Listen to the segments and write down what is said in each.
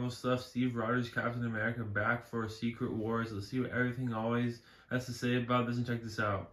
Marvel stuff. Steve Rogers, Captain America, back for Secret Wars. Let's see what everything always has to say about this and check this out.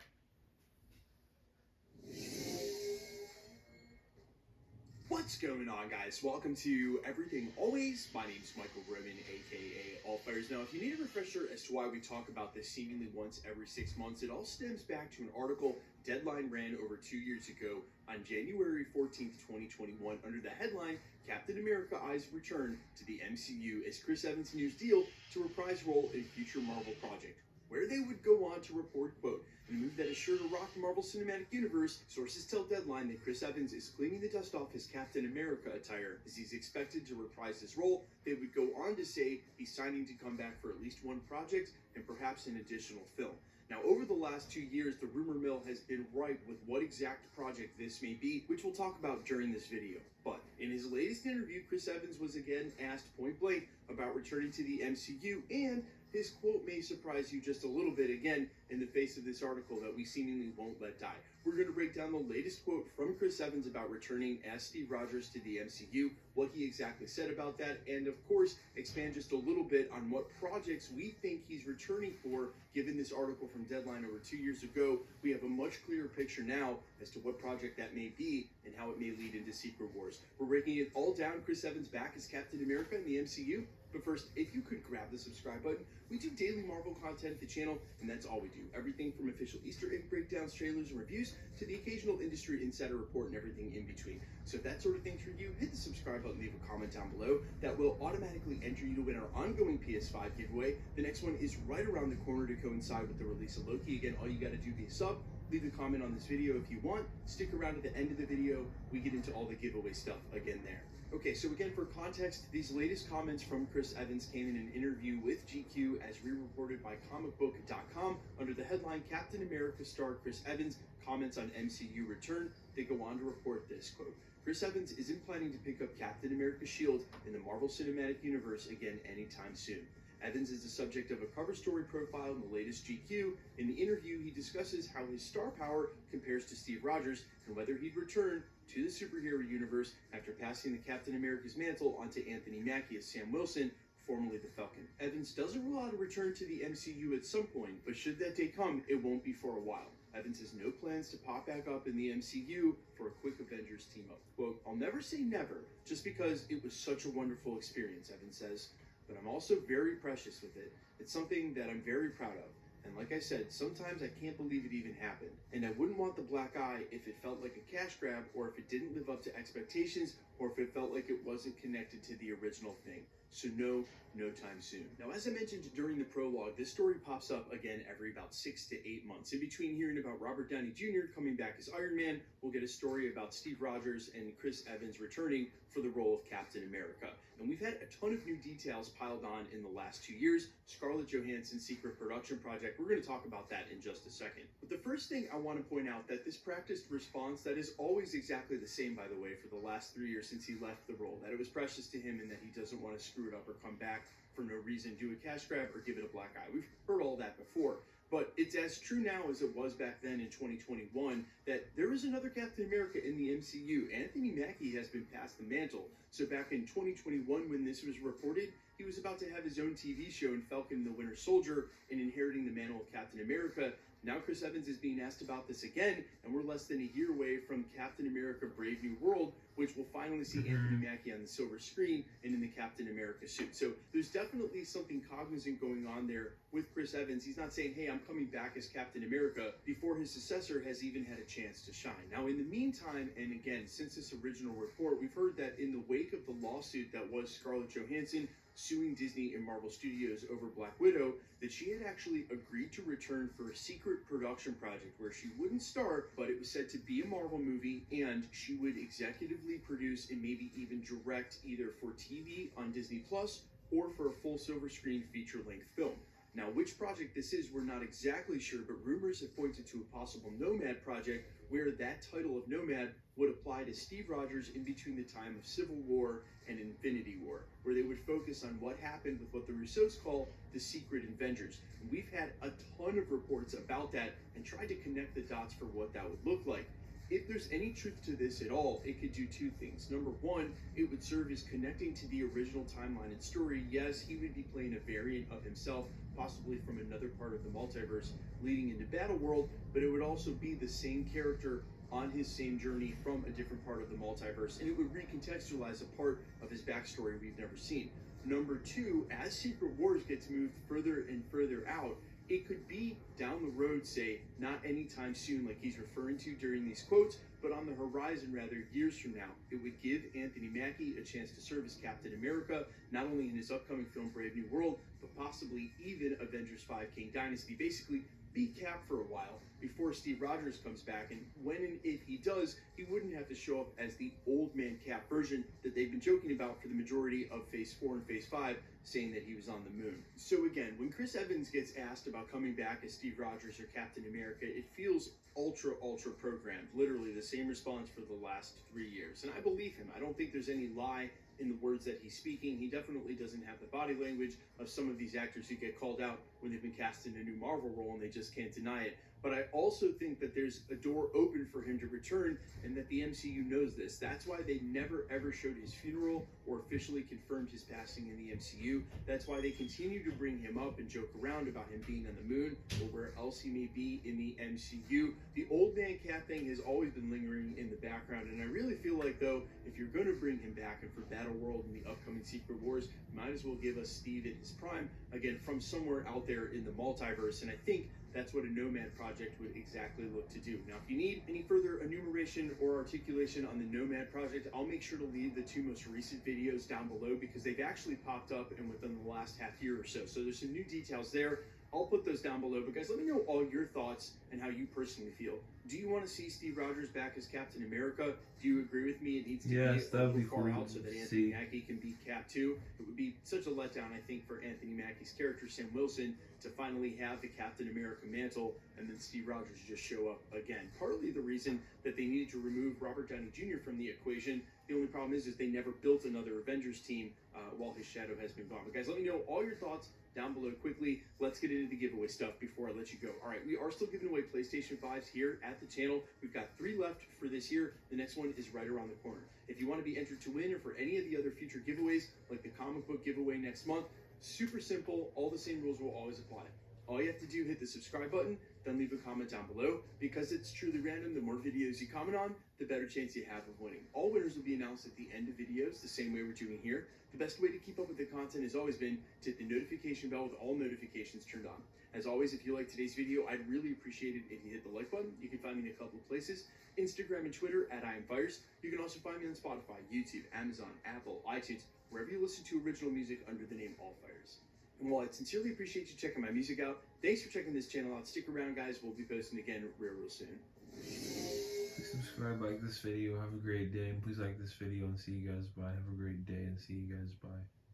What's going on, guys? Welcome to Everything Always. My name is Michael Roman, aka All Fires. Now, if you need a refresher as to why we talk about this seemingly once every 6 months, it all stems back to an article Deadline ran over 2 years ago on January 14th, 2021, under the headline, Captain America Eyes Return to the MCU as Chris Evans nears deal to reprise role in future Marvel project, where they would go on to report, quote, in a move that is sure to rock the Marvel Cinematic Universe, sources tell Deadline that Chris Evans is cleaning the dust off his Captain America attire as he's expected to reprise his role. They would go on to say he's signing to come back for at least one project and perhaps an additional film. Now, over the last 2 years, the rumor mill has been ripe with what exact project this may be, which we'll talk about during this video. But in his latest interview, Chris Evans was again asked point blank about returning to the MCU, and his quote may surprise you just a little bit, again, in the face of this article that we seemingly won't let die. We're going to break down the latest quote from Chris Evans about returning as Steve Rogers to the MCU, what he exactly said about that, and of course, expand just a little bit on what projects we think he's returning for. Given this article from Deadline over 2 years ago, we have a much clearer picture now as to what project that may be and how it may lead into Secret Wars. We're breaking it all down. Chris Evans back as Captain America in the MCU. But first, if you could grab the subscribe button, we do daily Marvel content at the channel, and that's all we do. Everything from official Easter egg breakdowns, trailers, and reviews, to the occasional industry insider report and everything in between. So if that sort of thing's for you, hit the subscribe button, leave a comment down below. That will automatically enter you to win our ongoing PS5 giveaway. The next one is right around the corner to coincide with the release of Loki. Again, all you gotta do is sub, leave a comment on this video if you want, stick around at the end of the video, we get into all the giveaway stuff again there. Okay, so again, for context, these latest comments from Chris Evans came in an interview with GQ as re-reported by comicbook.com under the headline, Captain America star Chris Evans comments on MCU return. They go on to report this, quote, Chris Evans isn't planning to pick up Captain America's shield in the Marvel Cinematic Universe again anytime soon. Evans is the subject of a cover story profile in the latest GQ. In the interview, he discusses how his star power compares to Steve Rogers and whether he'd return to the superhero universe after passing the Captain America's mantle onto Anthony Mackie as Sam Wilson, formerly the Falcon. Evans doesn't rule out a return to the MCU at some point, but should that day come, it won't be for a while. Evans has no plans to pop back up in the MCU for a quick Avengers team-up. Quote, I'll never say never, just because it was such a wonderful experience, Evans says, but I'm also very precious with it. It's something that I'm very proud of. And like I said, sometimes I can't believe it even happened. And I wouldn't want the black eye if it felt like a cash grab, or if it didn't live up to expectations, or if it felt like it wasn't connected to the original thing. So no time soon. Now, as I mentioned during the prologue, this story pops up again every about 6 to 8 months. In between hearing about Robert Downey Jr. coming back as Iron Man, we'll get a story about Steve Rogers and Chris Evans returning for the role of Captain America. And we've had a ton of new details piled on in the last 2 years. Scarlett Johansson's secret production project, we're going to talk about that in just a second. But the first thing I want to point out that this practiced response that is always exactly the same, by the way, for the last 3 years since he left the role, that it was precious to him and that he doesn't want to screw it up or come back for no reason, do a cash grab or give it a black eye. We've heard all that before. But it's as true now as it was back then in 2021 that there is another Captain America in the MCU. Anthony Mackie has been passed the mantle. So back in 2021 when this was reported, he was about to have his own TV show in Falcon and the Winter Soldier and inheriting the mantle of Captain America. Now Chris Evans is being asked about this again, and we're less than a year away from Captain America Brave New World, which will finally see Anthony Mackie on the silver screen and in the Captain America suit. So there's definitely something cognizant going on there with Chris Evans. He's not saying, hey, I'm coming back as Captain America before his successor has even had a chance to shine. Now, in the meantime, and again, since this original report, we've heard that in the wake of the lawsuit that was Scarlett Johansson suing Disney and Marvel Studios over Black Widow, that she had actually agreed to return for a secret production project where she wouldn't star, but it was said to be a Marvel movie, and she would executively produce and maybe even direct either for TV on Disney Plus or for a full silver screen feature-length film. Now, which project this is, we're not exactly sure, but rumors have pointed to a possible Nomad project where that title of Nomad would apply to Steve Rogers in between the time of Civil War and Infinity War, where they would focus on what happened with what the Russos call the Secret Avengers. And we've had a ton of reports about that and tried to connect the dots for what that would look like. If there's any truth to this at all, it could do two things. Number one, it would serve as connecting to the original timeline and story. Yes, he would be playing a variant of himself, possibly from another part of the multiverse, leading into Battleworld, but it would also be the same character on his same journey from a different part of the multiverse, and it would recontextualize a part of his backstory we've never seen. Number two, as Secret Wars gets moved further and further out, it could be down the road, say, not anytime soon, like he's referring to during these quotes, but on the horizon, rather, years from now. It would give Anthony Mackie a chance to serve as Captain America, not only in his upcoming film Brave New World, but possibly even Avengers 5 King Dynasty. Basically, be Cap for a while before Steve Rogers comes back, and when and if he does, he wouldn't have to show up as the old man Cap version that they've been joking about for the majority of Phase 4 and Phase 5, saying that he was on the moon. So again, when Chris Evans gets asked about coming back as Steve Rogers or Captain America, it feels ultra programmed, literally the same response for the last 3 years. And I believe him. I don't think there's any lie in the words that he's speaking. He definitely doesn't have the body language of some of these actors who get called out when they've been cast in a new Marvel role and they just can't deny it. But I also think that there's a door open for him to return, and that the MCU knows this. That's why they never ever showed his funeral or officially confirmed his passing in the MCU. That's why they continue to bring him up and joke around about him being on the moon or where else he may be in the MCU. The old man Cap thing has always been lingering in the background, and I really feel like, though, if you're going to bring him back and for Battleworld and the upcoming Secret Wars, you might as well give us Steve in his prime, again, from somewhere out there in the multiverse. And I think that's what a Nomad project would exactly look to do. Now, if you need any further enumeration or articulation on the Nomad project, I'll make sure to leave the two most recent videos down below, because they've actually popped up and within the last half year or so. So there's some new details there. I'll put those down below, but guys, let me know all your thoughts and how you personally feel. Do you want to see Steve Rogers back as Captain America? Do you agree with me? It needs to be a little far out so that Anthony Mackie can be Cap too. It would be such a letdown, I think, for Anthony Mackie's character, Sam Wilson, to finally have the Captain America mantle and then Steve Rogers just show up again. Partly the reason that they needed to remove Robert Downey Jr. from the equation. The only problem is they never built another Avengers team while his shadow has been gone. But guys, let me know all your thoughts down below quickly. Let's get into the giveaway stuff before I let you go. All right, we are still giving away PlayStation 5s here at the channel. We've got 3 left for this year. The next one is right around the corner. If you want to be entered to win or for any of the other future giveaways, like the comic book giveaway next month, super simple. All the same rules will always apply. All you have to do, hit the subscribe button, then leave a comment down below. Because it's truly random, the more videos you comment on, the better chance you have of winning. All winners will be announced at the end of videos, the same way we're doing here. The best way to keep up with the content has always been to hit the notification bell with all notifications turned on. As always, if you like today's video, I'd really appreciate it if you hit the like button. You can find me in a couple of places: Instagram and Twitter at IamFires. You can also find me on Spotify, YouTube, Amazon, Apple, iTunes, wherever you listen to original music under the name AllFires. And while I sincerely appreciate you checking my music out, thanks for checking this channel out. Stick around, guys. We'll be posting again real soon. Please subscribe, like this video. Have a great day, and please like this video and see you guys bye. Have a great day and see you guys bye.